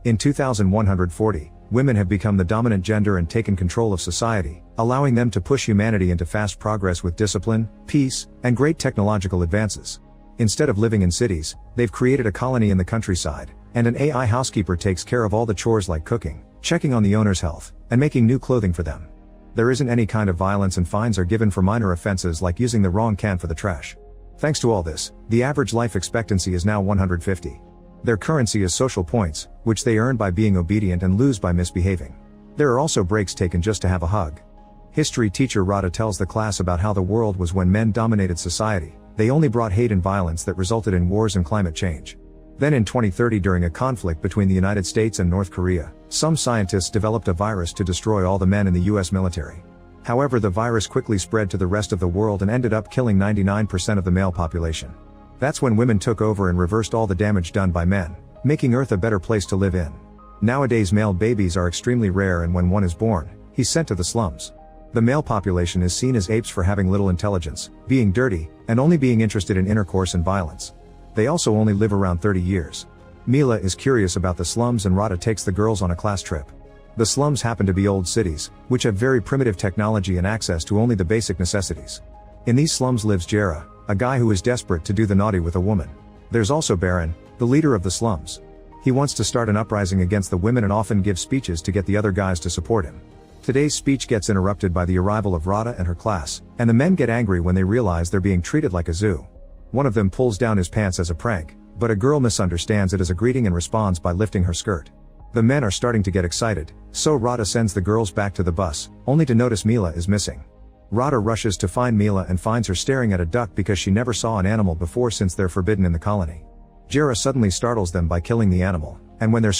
In 2140, women have become the dominant gender and taken control of society, allowing them to push humanity into fast progress with discipline, peace, and great technological advances. Instead of living in cities, they've created a colony in the countryside, and an AI housekeeper takes care of all the chores like cooking, checking on the owner's health, and making new clothing for them. There isn't any kind of violence, and fines are given for minor offenses like using the wrong can for the trash. Thanks to all this, the average life expectancy is now 150. Their currency is social points, which they earn by being obedient and lose by misbehaving. There are also breaks taken just to have a hug. History teacher Radha tells the class about how the world was when men dominated society. They only brought hate and violence that resulted in wars and climate change. Then in 2030, during a conflict between the United States and North Korea, some scientists developed a virus to destroy all the men in the US military. However, the virus quickly spread to the rest of the world and ended up killing 99% of the male population. That's when women took over and reversed all the damage done by men, making Earth a better place to live in. Nowadays, male babies are extremely rare, and when one is born, he's sent to the slums. The male population is seen as apes for having little intelligence, being dirty, and only being interested in intercourse and violence. They also only live around 30 years. Mila is curious about the slums, and Radha takes the girls on a class trip. The slums happen to be old cities, which have very primitive technology and access to only the basic necessities. In these slums lives Jera, a guy who is desperate to do the naughty with a woman. There's also Baron, the leader of the slums. He wants to start an uprising against the women and often gives speeches to get the other guys to support him. Today's speech gets interrupted by the arrival of Radha and her class, and the men get angry when they realize they're being treated like a zoo. One of them pulls down his pants as a prank, but a girl misunderstands it as a greeting and responds by lifting her skirt. The men are starting to get excited, so Radha sends the girls back to the bus, only to notice Mila is missing. Radha rushes to find Mila and finds her staring at a duck because she never saw an animal before, since they're forbidden in the colony. Jera suddenly startles them by killing the animal, and when they're